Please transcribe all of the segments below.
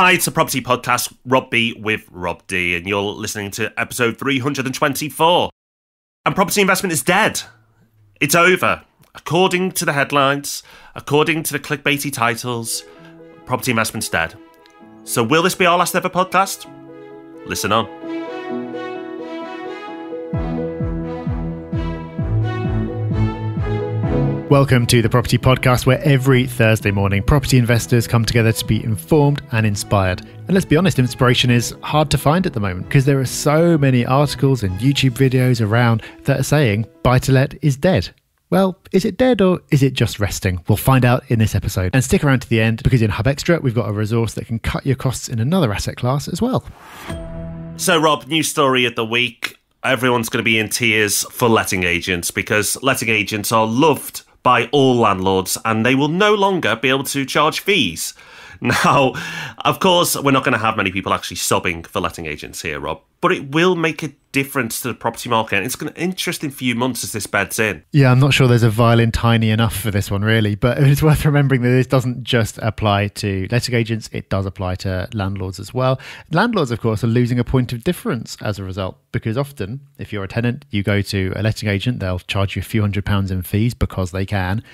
Hi, it's a property podcast, Rob B with Rob D, and you're listening to episode 324. And property investment is dead. It's over. According to the headlines, according to the clickbaity titles, property investment's dead. So will this be our last ever podcast? Listen on. Welcome to the Property Podcast, where every Thursday morning property investors come together to be informed and inspired. And let's be honest, inspiration is hard to find at the moment because there are so many articles and YouTube videos around that are saying buy-to-let is dead. Well, is it dead or is it just resting? We'll find out in this episode. And stick around to the end because in Hub Extra, we've got a resource that can cut your costs in another asset class as well. So Rob, news story of the week. Everyone's going to be in tears for letting agents because letting agents are loved by all landlords and they will no longer be able to charge fees. Now, of course, we're not going to have many people actually subbing for letting agents here, Rob, but it will make a difference to the property market. It's going to be an interesting few months as this beds in. Yeah, I'm not sure there's a violin tiny enough for this one, really, but it's worth remembering that this doesn't just apply to letting agents, it does apply to landlords as well. Landlords, of course, are losing a point of difference as a result, because often, if you're a tenant, you go to a letting agent, they'll charge you a few £100s in fees because they can.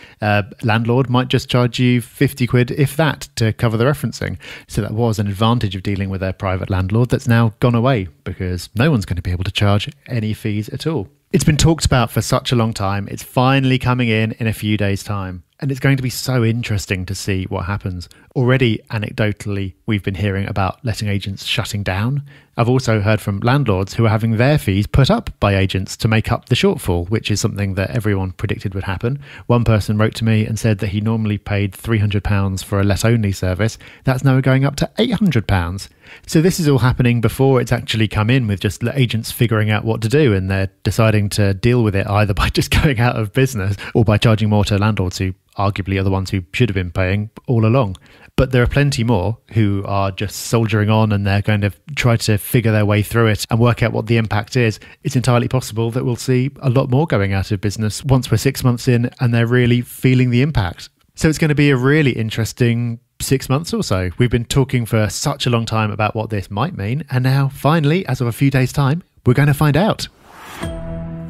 Landlord might just charge you 50 quid, if that, to cover the referencing. So that was an advantage of dealing with their private landlord that's now gone away because no one's going to be able to charge any fees at all. It's been talked about for such a long time. It's finally coming in a few days' time. And it's going to be so interesting to see what happens. Already, anecdotally, we've been hearing about letting agents shutting down. I've also heard from landlords who are having their fees put up by agents to make up the shortfall, which is something that everyone predicted would happen. One person wrote to me and said that he normally paid £300 for a let-only service. That's now going up to £800. So this is all happening before it's actually come in, with just agents figuring out what to do, and they're deciding to deal with it either by just going out of business or by charging more to landlords who arguably are the ones who should have been paying all along. But there are plenty more who are just soldiering on, and they're going to try to figure their way through it and work out what the impact is. It's entirely possible that we'll see a lot more going out of business once we're 6 months in and they're really feeling the impact. So it's going to be a really interesting 6 months or so. We've been talking for such a long time about what this might mean, and now finally, as of a few days' time, we're going to find out.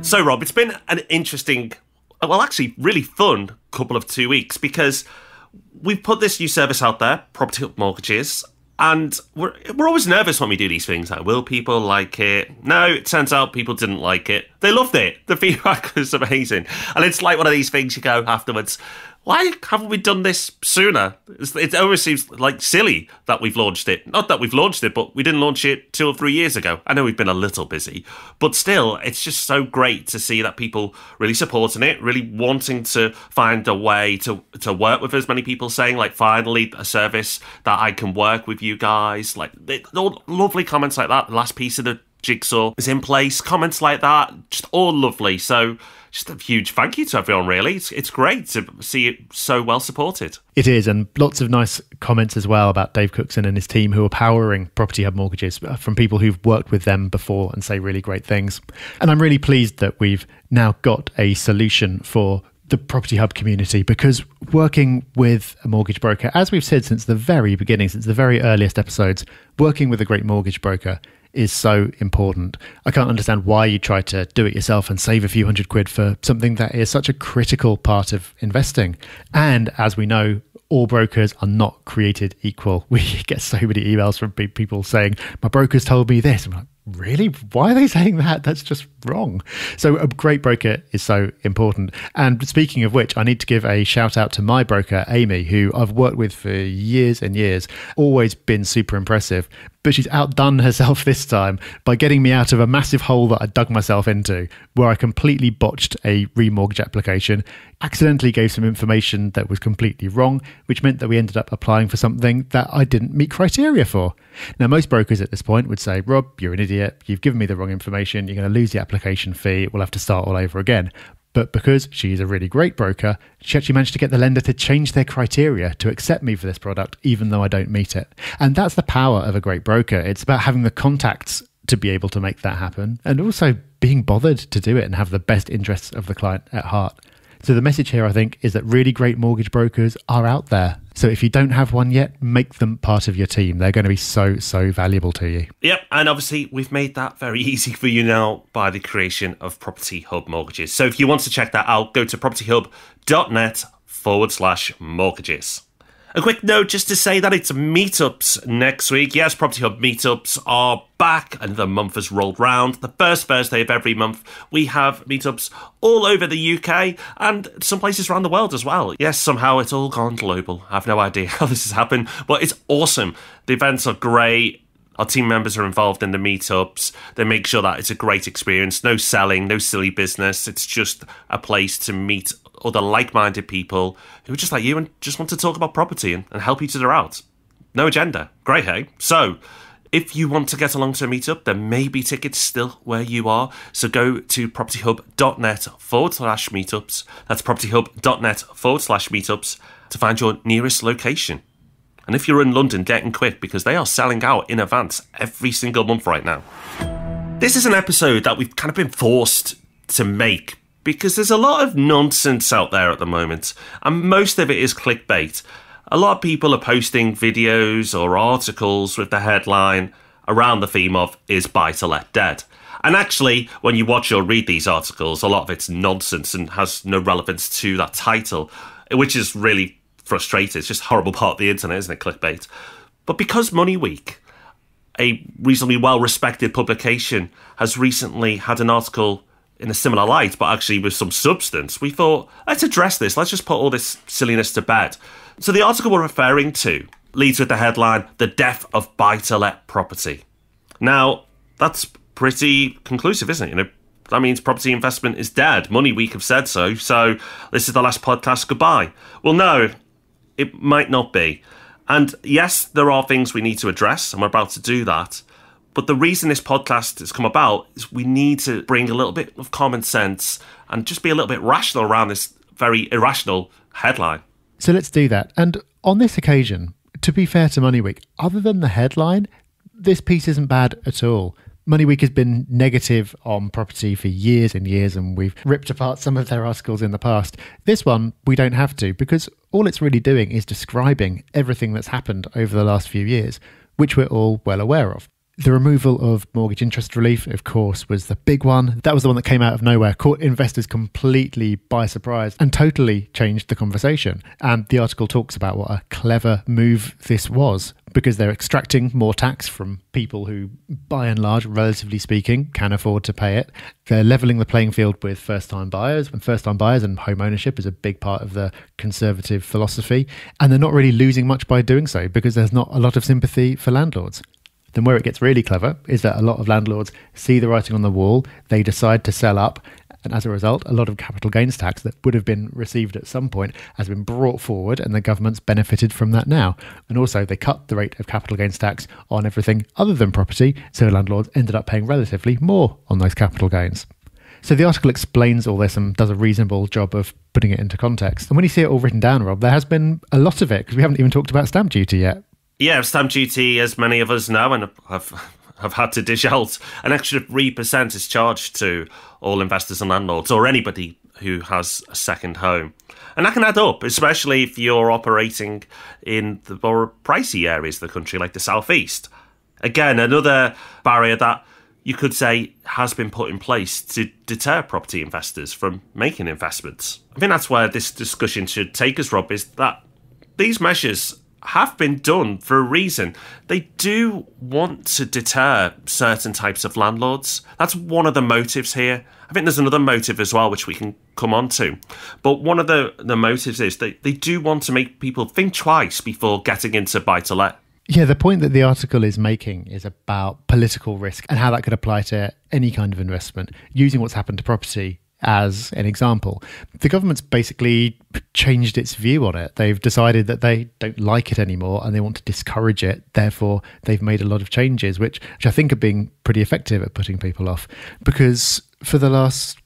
So Rob, it's been an interesting, well, actually really fun couple of 2 weeks, because we've put this new service out there, Property Hub Mortgages, and we're always nervous when we do these things. Like, will people like it? No, it turns out people didn't like it. They loved it. The feedback was amazing. And it's like one of these things you go afterwards, why haven't we done this sooner? It always seems like silly that we've launched it. Not that we've launched it, but we didn't launch it 2 or 3 years ago. I know we've been a little busy, but still, it's just so great to see that people really supporting it, really wanting to find a way to work with as many people saying, like, finally, a service that I can work with you guys. Like, all lovely comments like that. The last piece of the jigsaw is in place. Comments like that, just all lovely. So just a huge thank you to everyone, really. It's great to see it so well supported. It is, and lots of nice comments as well about Dave Cookson and his team who are powering Property Hub Mortgages from people who've worked with them before and say really great things. And I'm really pleased that we've now got a solution for the Property Hub community, because working with a mortgage broker, as we've said since the very beginning, since the very earliest episodes, working with a great mortgage broker is so important. I can't understand why you try to do it yourself and save a few £100 for something that is such a critical part of investing. And as we know, all brokers are not created equal. We get so many emails from people saying, my broker's told me this. I'm like, really? Why are they saying that? That's just wrong. So a great broker is so important. And speaking of which, I need to give a shout out to my broker, Amy, who I've worked with for years and years, always been super impressive. But she's outdone herself this time by getting me out of a massive hole that I dug myself into, where I completely botched a remortgage application, accidentally gave some information that was completely wrong, which meant that we ended up applying for something that I didn't meet criteria for. Now, most brokers at this point would say, Rob, you're an idiot. You've given me the wrong information. You're going to lose the application fee. We'll have to start all over again. But because she's a really great broker, she actually managed to get the lender to change their criteria to accept me for this product, even though I don't meet it. And that's the power of a great broker. It's about having the contacts to be able to make that happen, and also being bothered to do it and have the best interests of the client at heart. So the message here, I think, is that really great mortgage brokers are out there. So if you don't have one yet, make them part of your team. They're going to be so valuable to you. Yep, and obviously we've made that very easy for you now by the creation of Property Hub Mortgages. So if you want to check that out, go to propertyhub.net/mortgages. A quick note just to say that it's meetups next week. Yes, Property Hub meetups are back and the month has rolled round. The first Thursday of every month, we have meetups all over the UK and some places around the world as well. Yes, somehow it's all gone global. I have no idea how this has happened, but it's awesome. The events are great. Our team members are involved in the meetups. They make sure that it's a great experience. No selling, no silly business. It's just a place to meet other like-minded people who are just like you and just want to talk about property and help each other out. No agenda. Great, hey? So, if you want to get along to a meetup, there may be tickets still where you are. So go to propertyhub.net/meetups. That's propertyhub.net/meetups to find your nearest location. And if you're in London, get in quick because they are selling out in advance every single month right now. This is an episode that we've kind of been forced to make because there's a lot of nonsense out there at the moment, and most of it is clickbait. A lot of people are posting videos or articles with the headline around the theme of "Is buy-to-let dead?" And actually, when you watch or read these articles, a lot of it's nonsense and has no relevance to that title, which is really frustrating. It's just a horrible part of the internet, isn't it, clickbait? But because Money Week, a reasonably well-respected publication, has recently had an article in a similar light, but actually with some substance, we thought, let's address this. Let's just put all this silliness to bed. So the article we're referring to leads with the headline, "The Death of Buy-to-Let Property." Now, that's pretty conclusive, isn't it? That means property investment is dead. Money Week have said so. So this is the last podcast. Goodbye. Well, no, it might not be. And yes, there are things we need to address, and we're about to do that. But the reason this podcast has come about is we need to bring a little bit of common sense and just be a little bit rational around this very irrational headline. So let's do that. And on this occasion, to be fair to Money Week, other than the headline, this piece isn't bad at all. Money Week has been negative on property for years and years, and we've ripped apart some of their articles in the past. This one, we don't have to, because all it's really doing is describing everything that's happened over the last few years, which we're all well aware of. The removal of mortgage interest relief, of course, was the big one. That was the one that came out of nowhere, caught investors completely by surprise and totally changed the conversation. And the article talks about what a clever move this was, because they're extracting more tax from people who, by and large, relatively speaking, can afford to pay it. They're levelling the playing field with first-time buyers, and first-time buyers and home ownership is a big part of the Conservative philosophy. And they're not really losing much by doing so, because there's not a lot of sympathy for landlords. Then where it gets really clever is that a lot of landlords see the writing on the wall, they decide to sell up, and as a result, a lot of capital gains tax that would have been received at some point has been brought forward, and the government's benefited from that now. And also, they cut the rate of capital gains tax on everything other than property, so landlords ended up paying relatively more on those capital gains. So the article explains all this and does a reasonable job of putting it into context. And when you see it all written down, Rob, there has been a lot of it, because we haven't even talked about stamp duty yet. Yeah, stamp duty, as many of us know and have had to dish out, an extra 3% is charged to all investors and landlords, or anybody who has a second home. And that can add up, especially if you're operating in the more pricey areas of the country, like the southeast. Again, another barrier that you could say has been put in place to deter property investors from making investments. I think that's where this discussion should take us, Rob, is that these measures have been done for a reason. They do want to deter certain types of landlords. That's one of the motives here. I think there's another motive as well, which we can come on to. But one of the motives is they do want to make people think twice before getting into buy-to-let. Yeah, the point that the article is making is about political risk and how that could apply to any kind of investment, using what's happened to property as an example. The government's basically changed its view on it. They've decided that they don't like it anymore and they want to discourage it. Therefore, they've made a lot of changes, which I think are being pretty effective at putting people off. Because for the last,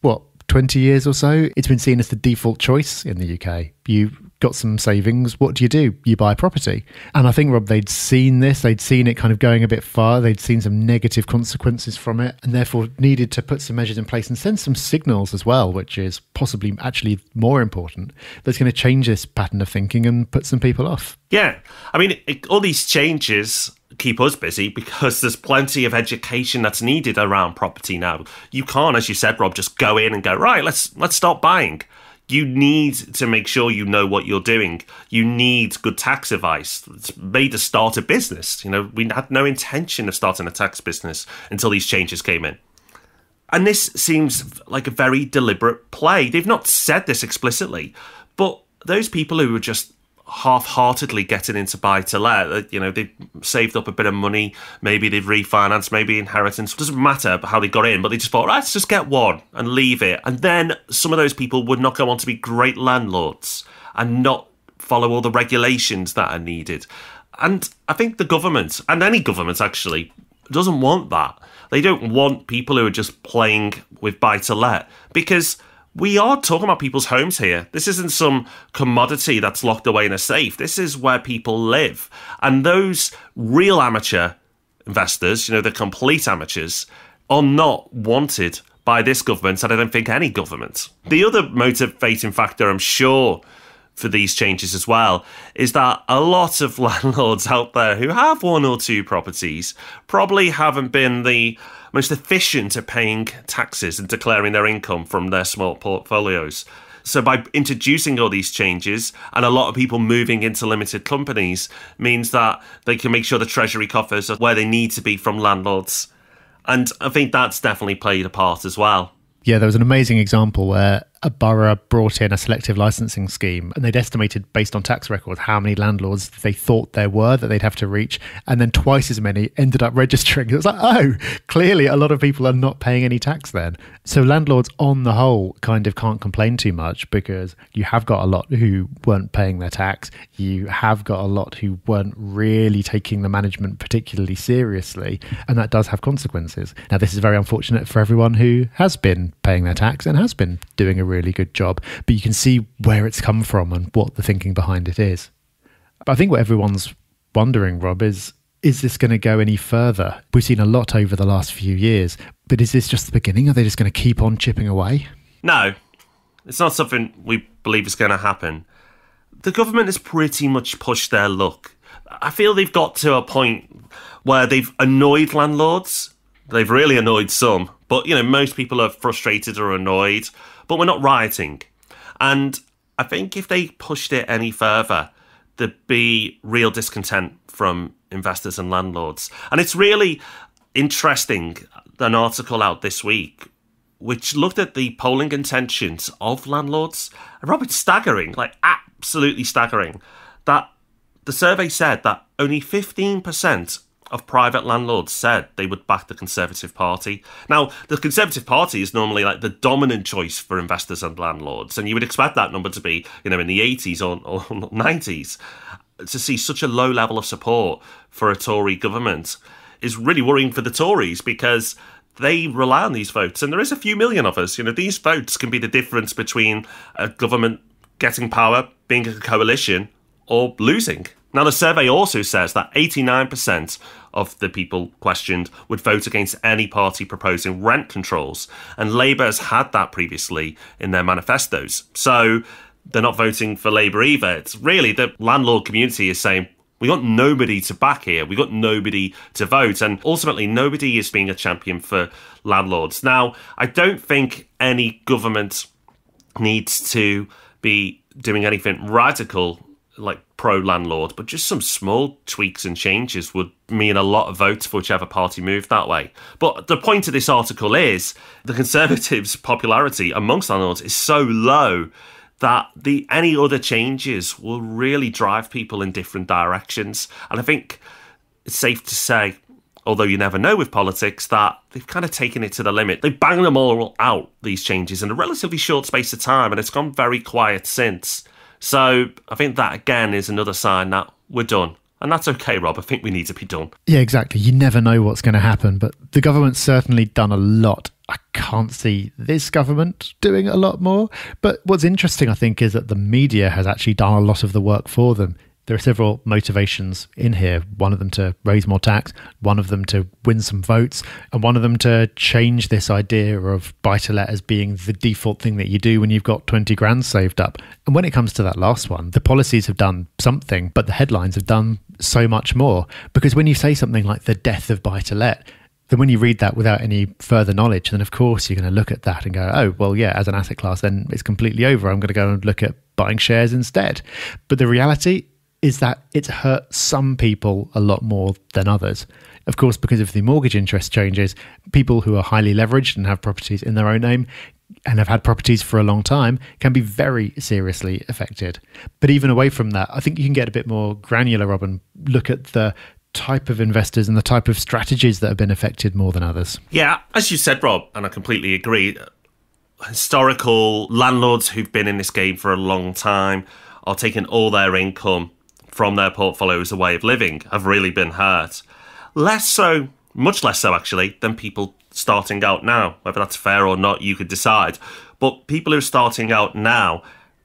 20 years or so, it's been seen as the default choice in the UK. You got some savings, what do? You buy property. And I think, Rob, they'd seen this, they'd seen it kind of going a bit far, they'd seen some negative consequences from it, and therefore needed to put some measures in place and send some signals as well, which is possibly actually more important, that's going to change this pattern of thinking and put some people off. Yeah. I mean, all these changes keep us busy because there's plenty of education that's needed around property now. You can't, as you said, Rob, just go in and go, right, let's start buying. You need to make sure you know what you're doing. You need good tax advice. It's made to start a business. We had no intention of starting a tax business until these changes came in. And this seems like a very deliberate play. They've not said this explicitly, but those people who are just half-heartedly getting into buy-to-let, they've saved up a bit of money, maybe they've refinanced, maybe inheritance, it doesn't matter how they got in, but they just thought, right, let's just get one and leave it. And then some of those people would not go on to be great landlords and not follow all the regulations that are needed. And I think the government, and any government actually, doesn't want that. They don't want people who are just playing with buy-to-let, because we are talking about people's homes here. This isn't some commodity that's locked away in a safe. This is where people live. And those real amateur investors, the complete amateurs, are not wanted by this government, and I don't think any government. The other motivating factor, I'm sure, for these changes as well, is that a lot of landlords out there who have one or two properties probably haven't been the most efficient at paying taxes and declaring their income from their small portfolios. So by introducing all these changes and a lot of people moving into limited companies means that they can make sure the treasury coffers are where they need to be from landlords. And I think that's definitely played a part as well. Yeah, there was an amazing example where a borough brought in a selective licensing scheme, and they'd estimated, based on tax records, how many landlords they thought there were that they'd have to reach, and then twice as many ended up registering. It was like, oh, clearly a lot of people are not paying any tax then. So landlords on the whole kind of can't complain too much, because you have got a lot who weren't paying their tax. You have got a lot who weren't really taking the management particularly seriously, and that does have consequences. Now, this is very unfortunate for everyone who has been paying their tax and has been doing a really good job, but you can see where it's come from and what the thinking behind it is. But I think what everyone's wondering, Rob, is this going to go any further? We've seen a lot over the last few years, but is this just the beginning? Are they just going to keep on chipping away? No, it's not something we believe is going to happen. The government has pretty much pushed their luck. I feel they've got to a point where they've annoyed landlords. They've really annoyed some, but most people are frustrated or annoyed, but we're not rioting. And I think if they pushed it any further, there'd be real discontent from investors and landlords. And it's really interesting, an article out this week which looked at the polling intentions of landlords. And Rob, it's staggering, absolutely staggering, that the survey said that only 15% of private landlords said they would back the Conservative Party. Now, the Conservative Party is normally the dominant choice for investors and landlords, and you would expect that number to be, in the 80s or 90s. To see such a low level of support for a Tory government is really worrying for the Tories, because they rely on these votes, and there is a few million of us. These votes can be the difference between a government getting power, being a coalition, or losing. Now, the survey also says that 89% of the people questioned would vote against any party proposing rent controls, and Labour has had that previously in their manifestos. So they're not voting for Labour either. It's really the landlord community is saying, we got nobody to back here. We got nobody to vote. And ultimately, nobody is being a champion for landlords. Now, I don't think any government needs to be doing anything radical like pro-landlord, but just some small tweaks and changes would mean a lot of votes for whichever party moved that way. But the point of this article is the Conservatives' popularity amongst landlords is so low that any other changes will really drive people in different directions. And I think it's safe to say, although you never know with politics, that they've kind of taken it to the limit. They banged them all out, these changes, in a relatively short space of time, and it's gone very quiet since. So I think that, again, is another sign that we're done. And that's okay, Rob. I think we need to be done. Yeah, exactly. You never know what's going to happen, but the government's certainly done a lot I can't see this government doing a lot more. But what's interesting, I think, is that the media has actually done a lot of the work for them. There are several motivations in here. One of them to raise more tax, one of them to win some votes, and one of them to change this idea of buy-to-let as being the default thing that you do when you've got 20 grand saved up. And when it comes to that last one, the policies have done something, but the headlines have done so much more. Because when you say something like the death of buy-to-let, then when you read that without any further knowledge, then of course you're going to look at that and go, oh, well, yeah, as an asset class, then it's completely over. I'm going to go and look at buying shares instead. But the reality is that it's hurt some people a lot more than others. Of course, because of the mortgage interest changes, people who are highly leveraged and have properties in their own name and have had properties for a long time can be very seriously affected. But even away from that, I think you can get a bit more granular, Rob, and look at the type of investors and the type of strategies that have been affected more than others. Yeah, as you said, Rob, and I completely agree, historical landlords who've been in this game for a long time are taking all their income from their portfolio as a way of living, have really been hurt. Less so, much less so actually, than people starting out now. Whether that's fair or not, you could decide. But people who are starting out now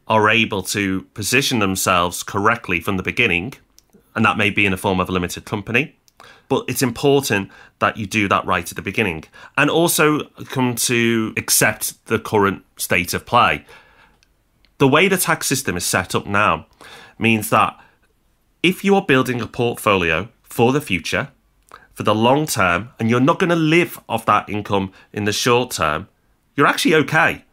are able to position themselves correctly from the beginning, and that may be in the form of a limited company. But it's important that you do that right at the beginning. And also come to accept the current state of play. The way the tax system is set up now means that if you are building a portfolio for the future, for the long term, and you're not going to live off that income in the short term, you're actually okay.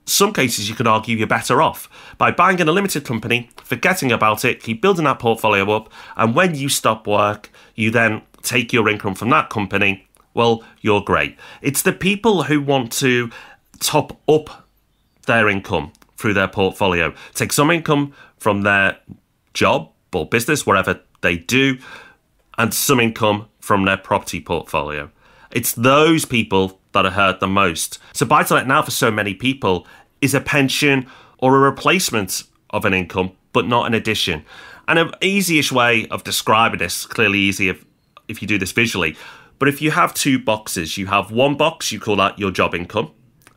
Some cases you could argue you're better off by buying in a limited company, forgetting about it, keep building that portfolio up, and when you stop work, you then take your income from that company. Well, you're great. It's the people who want to top up their income through their portfolio, take some income from their job or business, wherever they do, and some income from their property portfolio. It's those people that are hurt the most. So buy-to-let now for so many people is a pension or a replacement of an income, but not an addition. And an easy-ish way of describing this, clearly easy if you do this visually, but if you have two boxes, you have one box, you call that your job income,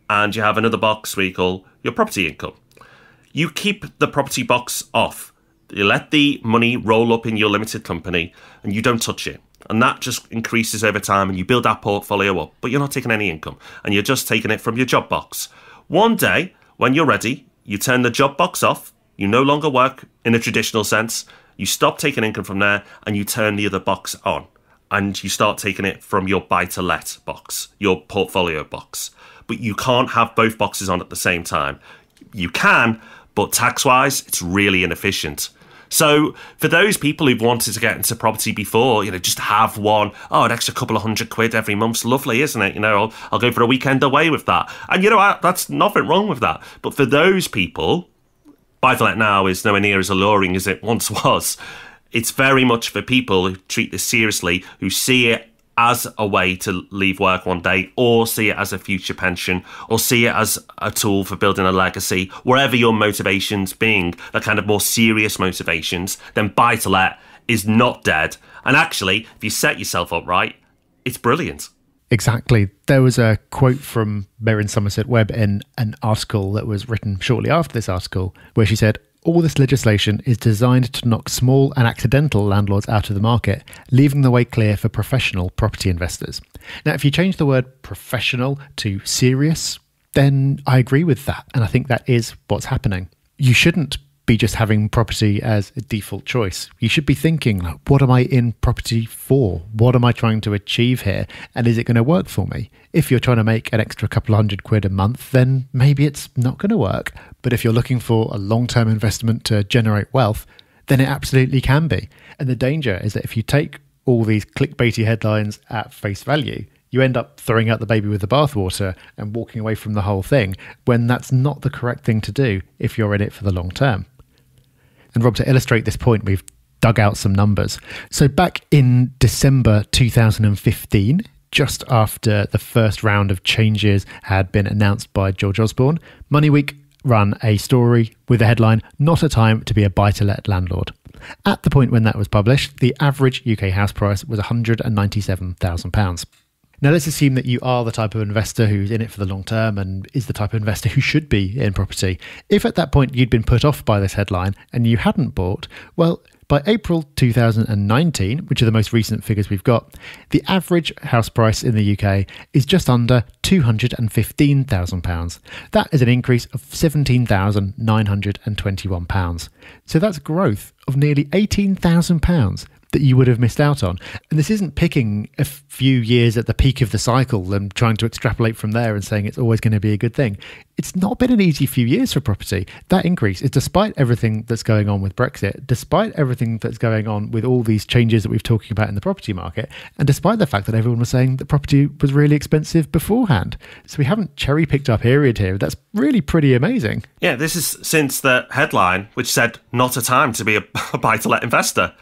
and you have another box we call your property income. You keep the property box off. You let the money roll up in your limited company and you don't touch it. And that just increases over time and you build that portfolio up, but you're not taking any income and you're just taking it from your job box. One day, when you're ready, you turn the job box off. You no longer work in a traditional sense. You stop taking income from there and you turn the other box on and you start taking it from your buy-to-let box, your portfolio box. But you can't have both boxes on at the same time. You can, but tax-wise, it's really inefficient. So for those people who've wanted to get into property before, just have one, an extra couple of £100 every month's lovely, isn't it? I'll go for a weekend away with that. And that's nothing wrong with that. But for those people, buy-to-let now is nowhere near as alluring as it once was. It's very much for people who treat this seriously, who see it as a way to leave work one day, or see it as a future pension, or see it as a tool for building a legacy, wherever your motivations being, the kind of more serious motivations, then buy-to-let is not dead. And actually, if you set yourself up right, it's brilliant. Exactly. There was a quote from Merrin Somerset Webb in an article that was written shortly after this article, where she said, "All this legislation is designed to knock small and accidental landlords out of the market, leaving the way clear for professional property investors." Now, if you change the word professional to serious, then I agree with that. And I think that is what's happening. You shouldn't be just having property as a default choice. You should be thinking, what am I in property for? What am I trying to achieve here? And is it going to work for me? If you're trying to make an extra couple of £100 a month, then maybe it's not going to work. But if you're looking for a long-term investment to generate wealth, then it absolutely can be. And the danger is that if you take all these clickbaity headlines at face value, you end up throwing out the baby with the bathwater and walking away from the whole thing, when that's not the correct thing to do if you're in it for the long term. And Rob, to illustrate this point, we've dug out some numbers. So back in December 2015, just after the first round of changes had been announced by George Osborne, MoneyWeek ran a story with the headline, "Not a time to be a buy-to-let landlord." At the point when that was published, the average UK house price was £197,000. Now, let's assume that you are the type of investor who's in it for the long term and is the type of investor who should be in property. If at that point you'd been put off by this headline and you hadn't bought, well, by April 2019, which are the most recent figures we've got, the average house price in the UK is just under £215,000. That is an increase of £17,921. So that's growth of nearly £18,000 that you would have missed out on. And this isn't picking a few years at the peak of the cycle and trying to extrapolate from there and saying it's always going to be a good thing. It's not been an easy few years for property. That increase is despite everything that's going on with Brexit, despite everything that's going on with all these changes that we've talking about in the property market, and despite the fact that everyone was saying that property was really expensive beforehand. So we haven't cherry-picked our period here. That's really pretty amazing. Yeah, this is since the headline, which said not a time to be a buy-to-let investor.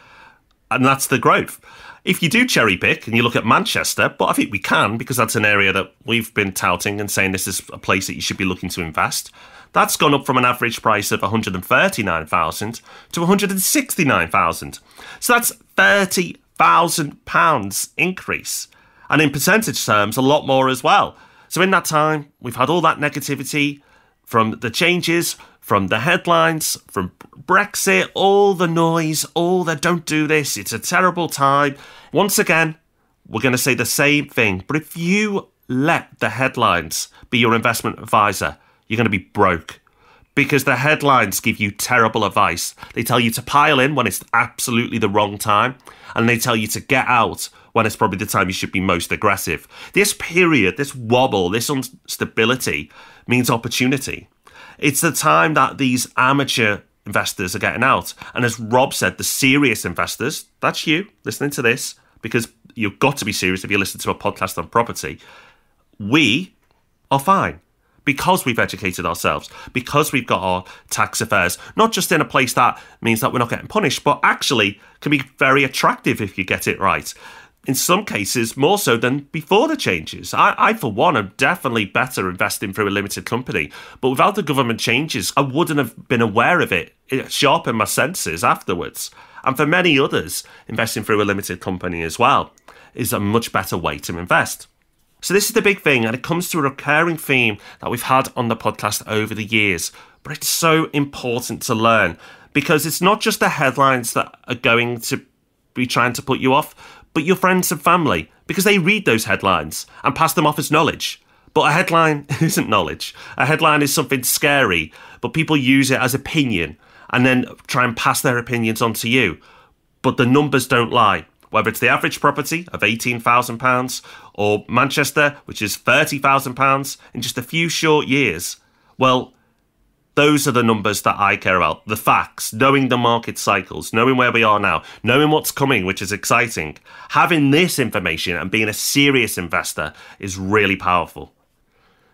And that's the growth. If you do cherry pick and you look at Manchester, but I think we can because that's an area that we've been touting and saying this is a place that you should be looking to invest. That's gone up from an average price of £139,000 to £169,000. So that's £30,000 increase. And in percentage terms, a lot more as well. So in that time, we've had all that negativity from the changes, from the headlines, from Brexit, all the noise, all the don't do this, it's a terrible time. Once again, we're going to say the same thing. But if you let the headlines be your investment advisor, you're going to be broke. Because the headlines give you terrible advice. They tell you to pile in when it's absolutely the wrong time. And they tell you to get out when it's probably the time you should be most aggressive. This period, this wobble, this instability means opportunity. It's the time that these amateur investors are getting out. And as Rob said, the serious investors, that's you listening to this, because you've got to be serious if you listen to a podcast on property. We are fine because we've educated ourselves, because we've got our tax affairs, not just in a place that means that we're not getting punished, but actually can be very attractive if you get it right. In some cases, more so than before the changes. I, for one, am definitely better investing through a limited company. But without the government changes, I wouldn't have been aware of it. It sharpened my senses afterwards. And for many others, investing through a limited company as well is a much better way to invest. So this is the big thing, and it comes to a recurring theme that we've had on the podcast over the years. But it's so important to learn because it's not just the headlines that are going to be trying to put you off, but your friends and family, because they read those headlines and pass them off as knowledge. But a headline isn't knowledge. A headline is something scary, but people use it as opinion and then try and pass their opinions on to you. But the numbers don't lie. Whether it's the average property of £18,000 or Manchester, which is £30,000 in just a few short years, well, those are the numbers that I care about. The facts, knowing the market cycles, knowing where we are now, knowing what's coming, which is exciting. Having this information and being a serious investor is really powerful.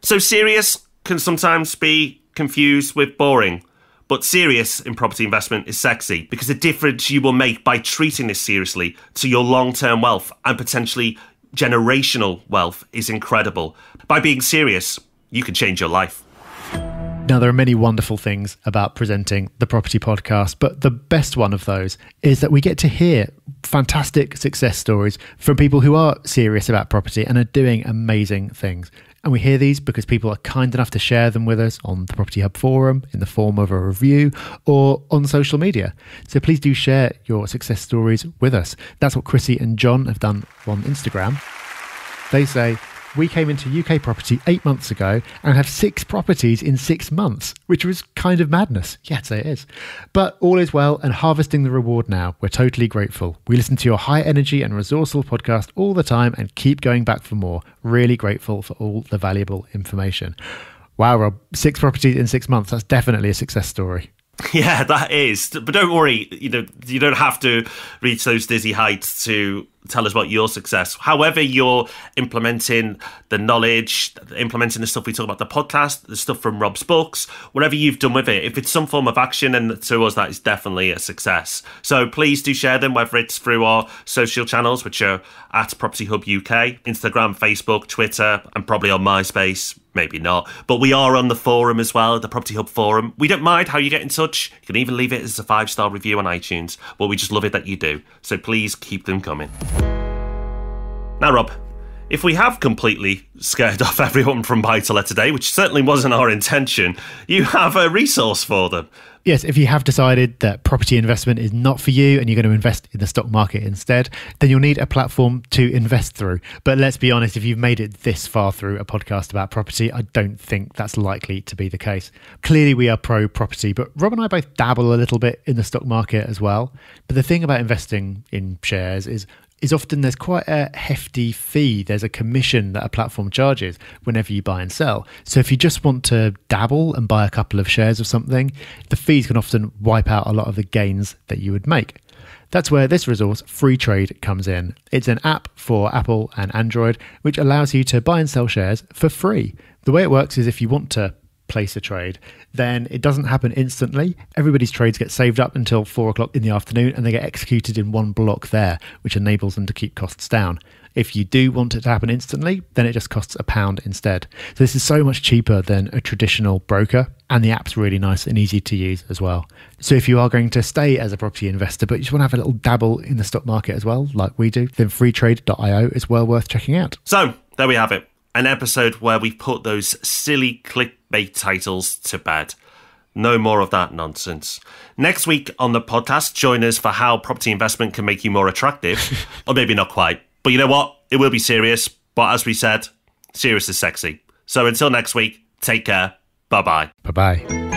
So serious can sometimes be confused with boring. But serious in property investment is sexy because the difference you will make by treating this seriously to your long-term wealth and potentially generational wealth is incredible. By being serious, you can change your life. Now, there are many wonderful things about presenting the Property Podcast, but the best one of those is that we get to hear fantastic success stories from people who are serious about property and are doing amazing things. And we hear these because people are kind enough to share them with us on the Property Hub forum in the form of a review or on social media. So please do share your success stories with us. That's what Chrissy and John have done on Instagram. They say, we came into UK property 8 months ago and have 6 properties in 6 months, which was kind of madness. Yeah, I'd say it is. But all is well and harvesting the reward now. We're totally grateful. We listen to your high energy and resourceful podcast all the time and keep going back for more. Really grateful for all the valuable information. Wow, Rob, 6 properties in 6 months. That's definitely a success story. Yeah, that is. But don't worry, you don't have to reach those dizzy heights to tell us about your success. However you're implementing the knowledge, implementing the stuff we talk about the podcast, the stuff from Rob's books, whatever you've done with it, if it's some form of action, and to us that is definitely a success. So please do share them, whether it's through our social channels, which are at Property Hub UK, Instagram, Facebook, Twitter, and probably on MySpace. Maybe not. But we are on the forum as well, the Property Hub forum. We don't mind how you get in touch. You can even leave it as a 5-star review on iTunes. But we just love it that you do. So please keep them coming. Now, Rob, If we have completely scared off everyone from buy-to-let today, which certainly wasn't our intention, you have a resource for them. Yes, if you have decided that property investment is not for you and you're going to invest in the stock market instead, then you'll need a platform to invest through. But let's be honest, if you've made it this far through a podcast about property, I don't think that's likely to be the case. Clearly, we are pro-property, but Rob and I both dabble a little bit in the stock market as well. But the thing about investing in shares is often there's quite a hefty fee. There's a commission that a platform charges whenever you buy and sell. So if you just want to dabble and buy a couple of shares of something, the fees can often wipe out a lot of the gains that you would make. That's where this resource, Freetrade, comes in. It's an app for Apple and Android, which allows you to buy and sell shares for free. The way it works is if you want to place a trade, then it doesn't happen instantly. Everybody's trades get saved up until 4 o'clock in the afternoon and they get executed in one block there, which enables them to keep costs down. If you do want it to happen instantly, then it just costs £1 instead. So this is so much cheaper than a traditional broker, and the app's really nice and easy to use as well. So if you are going to stay as a property investor, but you just want to have a little dabble in the stock market as well, like we do, then freetrade.io is well worth checking out. So there we have it. An episode where we put those silly clickbait titles to bed. No more of that nonsense. Next week on the podcast, join us for how property investment can make you more attractive. Or maybe not quite. But you know what? It will be serious. But as we said, serious is sexy. So until next week, take care. Bye-bye. Bye-bye.